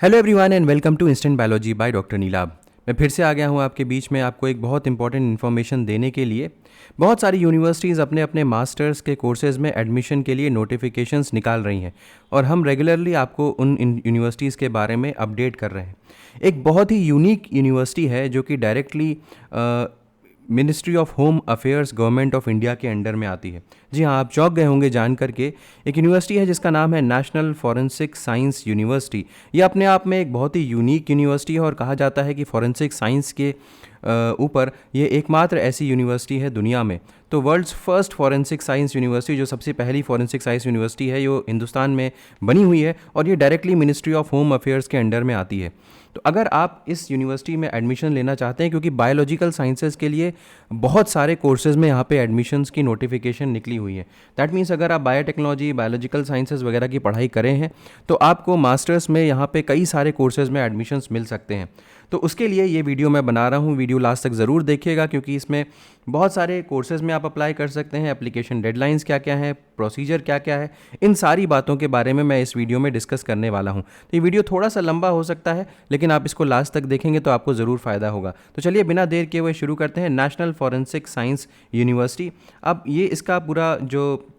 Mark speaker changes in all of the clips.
Speaker 1: Hello everyone and welcome to instant biology by doctor Neelabh. मैं फिर से आ गया हूँ आपके बीच में आपको एक बहुत इंपॉर्टेंट इन्फॉर्मेशन देने के लिए। बहुत सारी यूनिवर्सिटीज़ अपने अपने मास्टर्स के कोर्सेज़ में एडमिशन के लिए नोटिफिकेशंस निकाल रही हैं और हम रेगुलरली आपको उन यूनिवर्सिटीज़ के बारे में अपडेट कर रहे हैं। एक बहुत ही यूनिक यूनिवर्सिटी है जो कि directly ministry of home affairs government of India के अंडर में आती है। जी हाँ, आप चौंक गए होंगे जान करके। एक यूनिवर्सिटी है जिसका नाम है नेशनल फॉरेंसिक साइंस यूनिवर्सिटी। ये अपने आप में एक बहुत ही यूनिक यूनिवर्सिटी है और कहा जाता है कि फॉरेंसिक साइंस के ऊपर ये एकमात्र ऐसी यूनिवर्सिटी है दुनिया में। तो world's first forensic science university, जो सबसे पहली फॉरेंसिक साइंस यूनिवर्सिटी है, ये हिंदुस्तान में बनी हुई है और ये directly ministry of home affairs के अंडर में आती है। तो अगर आप इस यूनिवर्सिटी में एडमिशन लेना चाहते हैं, क्योंकि बायोलॉजिकल साइंसेज के लिए बहुत सारे कोर्सेज़ में यहाँ पे एडमिशन्स की नोटिफिकेशन निकली हुई है। दैट मीन्स अगर आप बायोटेक्नोलॉजी, बायोलॉजिकल साइंसेज वगैरह की पढ़ाई करें हैं तो आपको मास्टर्स में यहाँ पे कई सारे कोर्सेज़ में एडमिशन्स मिल सकते हैं। तो उसके लिए ये वीडियो मैं बना रहा हूँ। वीडियो लास्ट तक ज़रूर देखिएगा क्योंकि इसमें बहुत सारे कोर्सेज़ में आप अप्लाई कर सकते हैं। एप्लीकेशन डेडलाइंस क्या क्या है, प्रोसीजर क्या क्या है, इन सारी बातों के बारे में मैं इस वीडियो में डिस्कस करने वाला हूँ। तो ये वीडियो थोड़ा सा लंबा हो सकता है, लेकिन आप इसको लास्ट तक देखेंगे तो आपको ज़रूर फ़ायदा होगा। तो चलिए बिना देर किए हुए शुरू करते हैं। नेशनल फॉरेंसिक साइंस यूनिवर्सिटी, अब ये इसका पूरा जो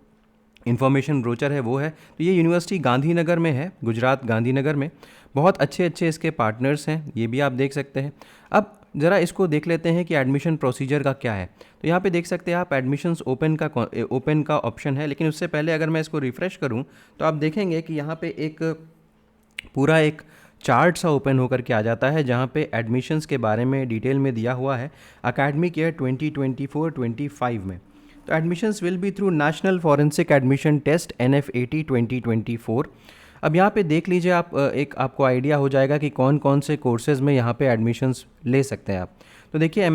Speaker 1: इन्फॉर्मेशन ब्रोचर है वो है। तो ये यूनिवर्सिटी गांधीनगर में है, गुजरात गांधीनगर में। बहुत अच्छे अच्छे इसके पार्टनर्स हैं, ये भी आप देख सकते हैं। अब ज़रा इसको देख लेते हैं कि एडमिशन प्रोसीजर का क्या है। तो यहाँ पे देख सकते हैं आप एडमिशन्स ओपन का ऑप्शन है, लेकिन उससे पहले अगर मैं इसको रिफ़्रेश करूँ तो आप देखेंगे कि यहाँ पे एक पूरा एक चार्ट सा ओपन होकर के आ जाता है जहाँ पे एडमिशन्स के बारे में डिटेल में दिया हुआ है अकेडमिक ईयर 2024-25 में। तो admissions will be through national forensic admission test NFAT 2024। अब यहाँ पे देख लीजिए आप, एक आपको आइडिया हो जाएगा कि कौन कौन से कोर्सेज़ में यहाँ पे एडमिशन्स ले सकते हैं आप। तो देखिए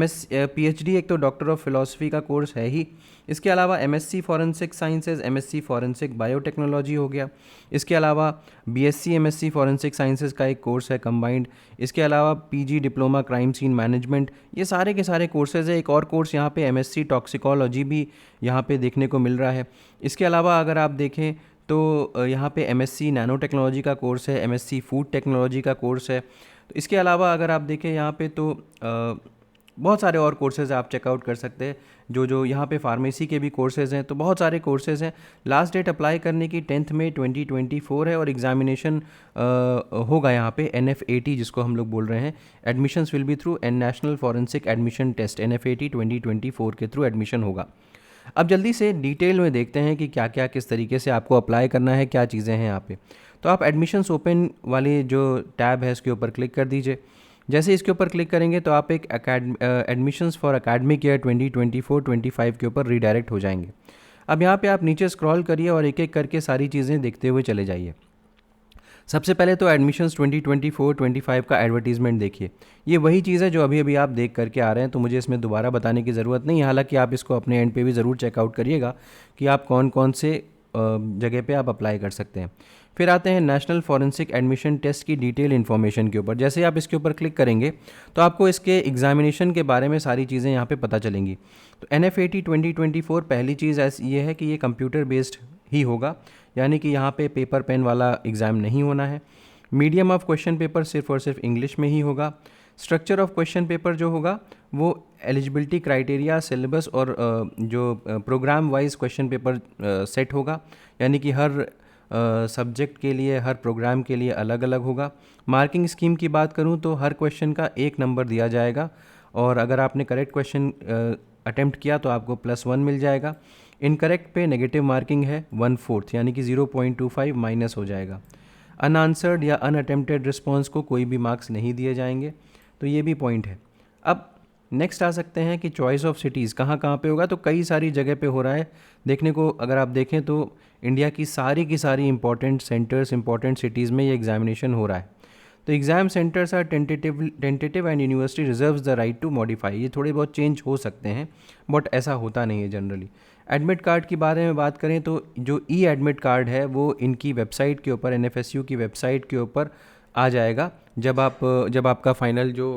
Speaker 1: PhD एक तो डॉक्टर ऑफ फिलॉसफी का कोर्स है ही। इसके अलावा MSc forensic sciences, MSc forensic biotechnology हो गया। इसके अलावा BSc MSc फॉरेंसिक साइंसेज का एक कोर्स है कंबाइंड। इसके अलावा PG diploma crime scene management, ये सारे के सारे कोर्सेज़ है। एक और कोर्स यहाँ पे MSc टॉक्सिकोलॉजी भी यहाँ पे देखने को मिल रहा है। इसके अलावा अगर आप देखें तो यहाँ पे MSc नैनो टेक्नोलॉजी का कोर्स है, MSc फूड टेक्नोलॉजी का कोर्स है। तो इसके अलावा अगर आप देखें यहाँ पे तो बहुत सारे और कोर्सेज़ आप चेकआउट कर सकते हैं। जो यहाँ पे फार्मेसी के भी कोर्सेज़ हैं, तो बहुत सारे कोर्सेज़ हैं। लास्ट डेट अप्लाई करने की 10 मई 2024 है और एग्जामिनेशन होगा यहाँ पे NFAT जिसको हम लोग बोल रहे हैं। Admissions will be through national forensic admission test NFAT 2024 के थ्रू एडमिशन होगा। अब जल्दी से डिटेल में देखते हैं कि क्या क्या किस तरीके से आपको अप्लाई करना है, क्या चीज़ें हैं यहाँ पे। तो आप एडमिशन्स ओपन वाली जो टैब है इसके ऊपर क्लिक कर दीजिए। जैसे इसके ऊपर क्लिक करेंगे तो आप एक एडमिशन्स फॉर अकेडमिक ईयर 2024-25 के ऊपर रीडायरेक्ट हो जाएंगे। अब यहाँ पे आप नीचे स्क्रॉल करिए और एक एक करके सारी चीज़ें देखते हुए चले जाइए। सबसे पहले तो एडमिशन्स 2024-25 का एडवर्टीजमेंट देखिए। ये वही चीज़ है जो अभी अभी आप देख करके आ रहे हैं, तो मुझे इसमें दोबारा बताने की ज़रूरत नहीं है। हालांकि आप इसको अपने एंड पे भी ज़रूर चेकआउट करिएगा कि आप कौन कौन से जगह पे आप अप्लाई कर सकते हैं। फिर आते हैं नेशनल फॉरेंसिक एडमिशन टेस्ट की डिटेल इन्फॉर्मेशन के ऊपर। जैसे आप इसके ऊपर क्लिक करेंगे तो आपको इसके एग्जामिनेशन के बारे में सारी चीज़ें यहाँ पे पता चलेंगी। तो NFAT 2024 पहली चीज़ ऐसी ये है कि ये कंप्यूटर बेस्ड ही होगा, यानी कि यहाँ पे पेपर पेन वाला एग्ज़ाम नहीं होना है। मीडियम ऑफ क्वेश्चन पेपर सिर्फ और सिर्फ इंग्लिश में ही होगा। स्ट्रक्चर ऑफ क्वेश्चन पेपर जो होगा वो एलिजिबिलिटी क्राइटेरिया, सिलेबस और जो program wise question paper set होगा, यानी कि हर सब्जेक्ट के लिए, हर प्रोग्राम के लिए अलग अलग होगा। मार्किंग स्कीम की बात करूँ तो हर क्वेश्चन का 1 नंबर दिया जाएगा और अगर आपने करेक्ट क्वेश्चन अटेम्प्ट किया तो आपको +1 मिल जाएगा। इनकरेक्ट पे नेगेटिव मार्किंग है 1/4, यानी कि 0.25 माइनस हो जाएगा। अनआंसर्ड या अनअटेम्प्टेड रिस्पॉन्स को कोई भी मार्क्स नहीं दिए जाएंगे, तो ये भी पॉइंट है। अब नेक्स्ट आ सकते हैं कि चॉइस ऑफ सिटीज़ कहाँ कहाँ पे होगा। तो कई सारी जगह पे हो रहा है देखने को। अगर आप देखें तो इंडिया की सारी इंपॉर्टेंट सेंटर्स, इंपॉर्टेंट सिटीज़ में ये एग्जामिनेशन हो रहा है। तो exam centres are tentative and university reserves the right to modify. ये थोड़े बहुत चेंज हो सकते हैं बट ऐसा होता नहीं है जनरली। एडमिट कार्ड के बारे में बात करें तो जो एडमिट कार्ड है वो इनकी वेबसाइट के ऊपर, NFSU की वेबसाइट के ऊपर आ जाएगा जब आपका फाइनल जो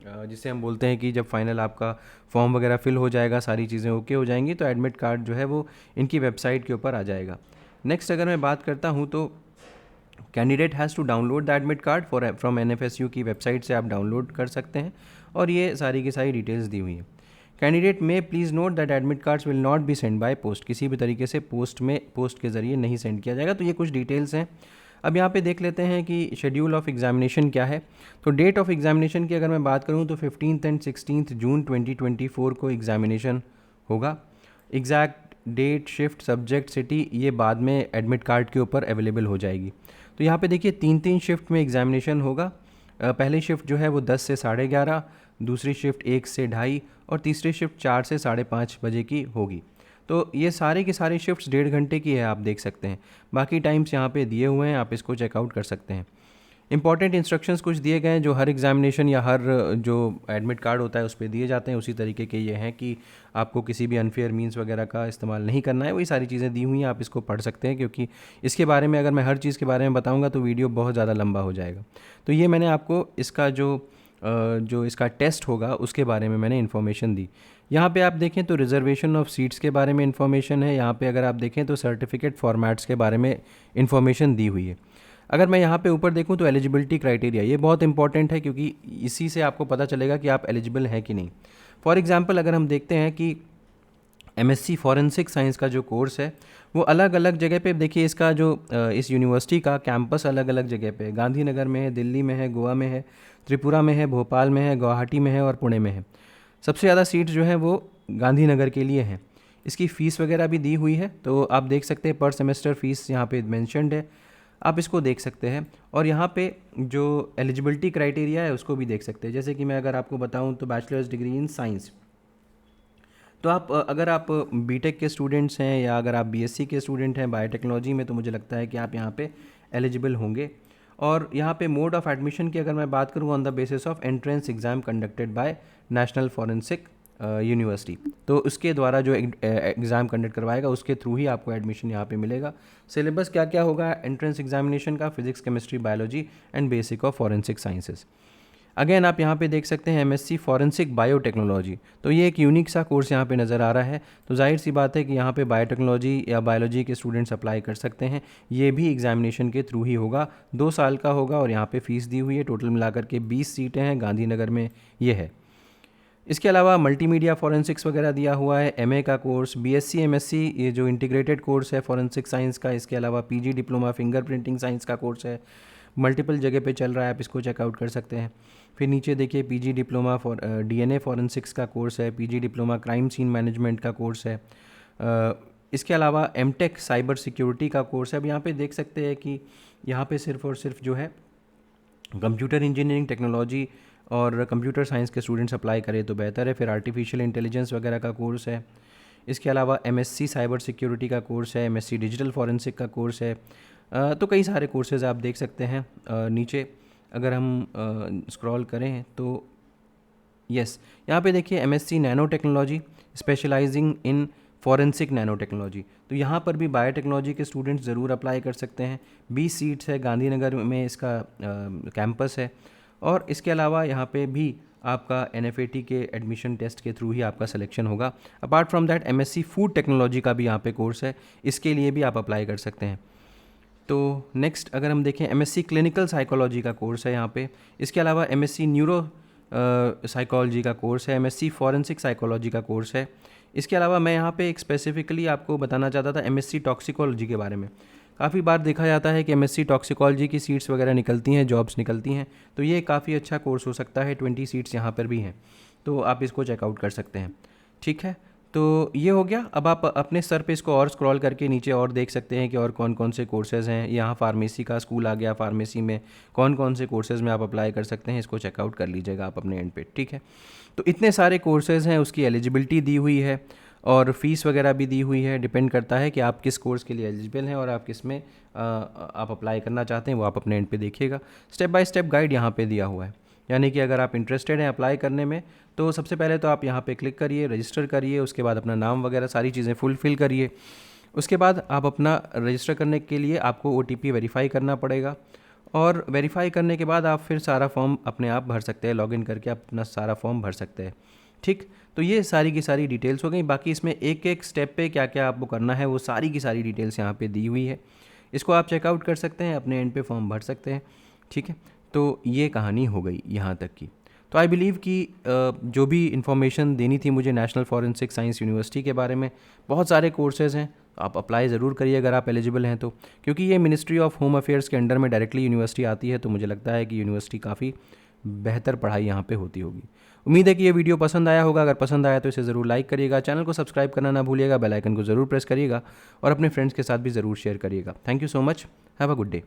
Speaker 1: जिसे हम बोलते हैं कि जब फाइनल आपका फॉर्म वगैरह फिल हो जाएगा, सारी चीज़ें ओके हो जाएंगी, तो एडमिट कार्ड जो है वो इनकी वेबसाइट के ऊपर आ जाएगा। नेक्स्ट अगर मैं बात करता हूँ तो candidate has to download the admit card from NFSU की वेबसाइट से आप डाउनलोड कर सकते हैं, और ये सारी की सारी डिटेल्स दी हुई हैं। कैंडिडेट में please note that admit cards will not be send by post, किसी भी तरीके से पोस्ट के ज़रिए नहीं सेंड किया जाएगा। तो ये कुछ डिटेल्स हैं। अब यहाँ पे देख लेते हैं कि शेड्यूल ऑफ एग्जामिनेशन क्या है। तो डेट ऑफ एग्जामिनेशन की अगर मैं बात करूँ तो 15 एंड 16 जून 2024 को एग्जामिनेशन होगा। Exact date, shift, subject, city ये बाद में एडमिट कार्ड के ऊपर अवेलेबल हो जाएगी। तो यहाँ पे देखिए 3 शिफ्ट में एग्जामिनेशन होगा। पहली शिफ्ट जो है वो 10 से 11:30, दूसरी शिफ्ट 1 से 2:30 और तीसरी शिफ्ट 4 से 5:30 बजे की होगी। तो ये सारे की सारी शिफ्ट्स 1.5 घंटे की है, आप देख सकते हैं। बाकी टाइम्स यहाँ पे दिए हुए हैं, आप इसको चेकआउट कर सकते हैं। इंपॉर्टेंट इंस्ट्रक्शंस कुछ दिए गए हैं जो हर एग्जामिनेशन या हर जो एडमिट कार्ड होता है उस पर दिए जाते हैं, उसी तरीके के ये हैं कि आपको किसी भी अनफेयर मीन्स वगैरह का इस्तेमाल नहीं करना है। वही सारी चीज़ें दी हुई हैं, आप इसको पढ़ सकते हैं, क्योंकि इसके बारे में अगर मैं हर चीज़ के बारे में बताऊंगा तो वीडियो बहुत ज़्यादा लंबा हो जाएगा। तो ये मैंने आपको इसका जो इसका टेस्ट होगा उसके बारे में मैंने इन्फॉर्मेशन दी। यहाँ पे आप देखें तो रिजर्वेशन ऑफ सीट्स के बारे में इन्फॉर्मेशन है। यहाँ पे अगर आप देखें तो सर्टिफिकेट फॉर्मेट्स के बारे में इन्फॉर्मेशन दी हुई है। अगर मैं यहाँ पे ऊपर देखूँ तो एलिजिबिलिटी क्राइटेरिया, ये बहुत इंपॉर्टेंट है, क्योंकि इसी से आपको पता चलेगा कि आप एलिजिबल हैं कि नहीं। फॉर एग्जांपल अगर हम देखते हैं कि MSc फॉरेंसिक साइंस का जो कोर्स है वो अलग अलग जगह पे, देखिए इसका जो इस यूनिवर्सिटी का कैंपस अलग अलग जगह पे है। गांधीनगर में है, दिल्ली में है, गोवा में है, त्रिपुरा में है, भोपाल में है, गुवाहाटी में है और पुणे में है। सबसे ज़्यादा सीट जो है वो गांधीनगर के लिए हैं। इसकी फ़ीस वगैरह भी दी हुई है, तो आप देख सकते हैं पर सेमेस्टर फ़ीस यहाँ पे मेंशन्ड है, आप इसको देख सकते हैं। और यहाँ पे जो एलिजिबिलिटी क्राइटेरिया है उसको भी देख सकते हैं। जैसे कि मैं अगर आपको बताऊँ तो बैचलर्स डिग्री इन साइंस, तो आप अगर आप बीटेक के स्टूडेंट्स हैं या अगर आप BSc के स्टूडेंट हैं बायोटेक्नोलॉजी में, तो मुझे लगता है कि आप यहाँ पे एलिजिबल होंगे। और यहाँ पे मोड ऑफ एडमिशन की अगर मैं बात करूँ, on the basis of entrance exam conducted by national forensic university, तो उसके द्वारा जो एग्ज़ाम कंडक्ट करवाएगा उसके थ्रू ही आपको एडमिशन यहाँ पे मिलेगा। सिलेबस क्या क्या होगा एंट्रेंस एग्जामिनेशन का? Physics, chemistry, biology and basic of forensic sciences. Again आप यहाँ पे देख सकते हैं MSc फॉरेंसिक बायोटेक्नोलॉजी, तो ये एक यूनिक सा कोर्स यहाँ पे नज़र आ रहा है। तो जाहिर सी बात है कि यहाँ पे बायोटेक्नोलॉजी या बायोलॉजी के स्टूडेंट्स अप्लाई कर सकते हैं। ये भी एग्जामिनेशन के थ्रू ही होगा, 2 साल का होगा और यहाँ पे फ़ीस दी हुई है। टोटल मिलाकर के 20 सीटें हैं, गांधीनगर में ये है। इसके अलावा मल्टीमीडिया फॉरेंसिक्स वगैरह दिया हुआ है, MA का कोर्स, BSc MSc ये जो इंटीग्रेटेड कोर्स है फॉरेंसिक साइंस का। इसके अलावा PG डिप्लोमा फिंगरप्रिंटिंग साइंस का कोर्स है, मल्टीपल जगह पे चल रहा है, आप इसको चेकआउट कर सकते हैं। फिर नीचे देखिए PG diploma for DNA forensics का कोर्स है, PG diploma crime scene management का कोर्स है। इसके अलावा MTech साइबर सिक्योरिटी का कोर्स है। अब यहाँ पे देख सकते हैं कि यहाँ पे सिर्फ और सिर्फ जो है कंप्यूटर इंजीनियरिंग टेक्नोलॉजी और कंप्यूटर साइंस के स्टूडेंट्स अप्लाई करें तो बेहतर है। फिर आर्टिफिशियल इंटेलिजेंस वगैरह का कोर्स है। इसके अलावा MSc साइबर सिक्योरिटी का कोर्स है, MSc डिजिटल फॉरेंसिक का कोर्स है। तो कई सारे कोर्सेज़ आप देख सकते हैं। नीचे अगर हम स्क्रॉल करें तो यस, यहाँ पे देखिए MSc nano technology specialising in forensic nano technology, तो यहाँ पर भी बायोटेक्नोलॉजी के स्टूडेंट्स ज़रूर अप्लाई कर सकते हैं। 20 सीट्स है, गांधीनगर में इसका कैंपस है। और इसके अलावा यहाँ पे भी आपका NFAT के एडमिशन टेस्ट के थ्रू ही आपका सिलेक्शन होगा। Apart from that MSc food technology का भी यहाँ पे कोर्स है, इसके लिए भी आप अप्लाई कर सकते हैं। तो नेक्स्ट अगर हम देखें MSc क्लिनिकल साइकोलॉजी का कोर्स है यहाँ पे। इसके अलावा MSc न्यूरो साइकोलॉजी का कोर्स है, MSc फॉरेंसिक साइकोलॉजी का कोर्स है। इसके अलावा मैं यहाँ पे एक स्पेसिफिकली आपको बताना चाहता था MSc टॉक्सिकोलॉजी के बारे में। काफ़ी बार देखा जाता है कि MSc टॉक्सिकोलॉजी की सीट्स वगैरह निकलती हैं, जॉब्स निकलती हैं, तो ये काफ़ी अच्छा कोर्स हो सकता है। 20 सीट्स यहाँ पर भी हैं, तो आप इसको चेकआउट कर सकते हैं। ठीक है, तो ये हो गया। अब आप अपने सर पे इसको और स्क्रॉल करके नीचे और देख सकते हैं कि और कौन कौन से कोर्सेज़ हैं। यहाँ फार्मेसी का स्कूल आ गया, फार्मेसी में कौन कौन से कोर्सेज़ में आप अप्लाई कर सकते हैं, इसको चेकआउट कर लीजिएगा आप अपने एंड पे। ठीक है, तो इतने सारे कोर्सेज़ हैं, उसकी एलिजिबिलिटी दी हुई है और फ़ीस वगैरह भी दी हुई है। डिपेंड करता है कि आप किस कोर्स के लिए एलिजिबल हैं और आप किस में आप अप्लाई करना चाहते हैं, वो आप अपने एंड पे देखिएगा। स्टेप बाय स्टेप गाइड यहाँ पे दिया हुआ है, यानी कि अगर आप इंटरेस्टेड हैं अप्लाई करने में तो सबसे पहले तो आप यहाँ पे क्लिक करिए, रजिस्टर करिए, उसके बाद अपना नाम वगैरह सारी चीज़ें फुलफ़िल करिए। उसके बाद आप अपना रजिस्टर करने के लिए आपको OTP वेरीफाई करना पड़ेगा और वेरीफाई करने के बाद आप फिर सारा फॉर्म अपने आप भर सकते हैं, लॉगिन करके आप अपना सारा फॉर्म भर सकते हैं। ठीक, तो ये सारी की सारी डिटेल्स हो गई। बाकी इसमें एक एक स्टेप पे क्या क्या आपको करना है वो सारी की सारी डिटेल्स यहाँ पे दी हुई है। इसको आप चेकआउट कर सकते हैं, अपने एंड पे फॉर्म भर सकते हैं, ठीक है। तो ये कहानी हो गई यहाँ तक की। तो आई बिलीव कि जो भी इन्फॉर्मेशन देनी थी मुझे नेशनल फॉरेंसिक साइंस यूनिवर्सिटी के बारे में, बहुत सारे कोर्सेज़ हैं, आप अप्लाई ज़रूर करिए अगर आप एलिजिबल हैं तो, क्योंकि ये मिनिस्ट्री ऑफ होम अफेयर्स के अंडर में डायरेक्टली यूनिवर्सिटी आती है, तो मुझे लगता है कि यूनिवर्सिटी काफ़ी बेहतर पढ़ाई यहाँ पे होती होगी। उम्मीद है कि ये वीडियो पसंद आया होगा। अगर पसंद आया तो इसे ज़रूर लाइक करिएगा, चैनल को सब्सक्राइब करना ना भूलिएगा, बेल आइकन को ज़रूर प्रेस करिएगा और अपने फ्रेंड्स के साथ भी ज़रूर शेयर करिएगा। Thank you so much, have a good day.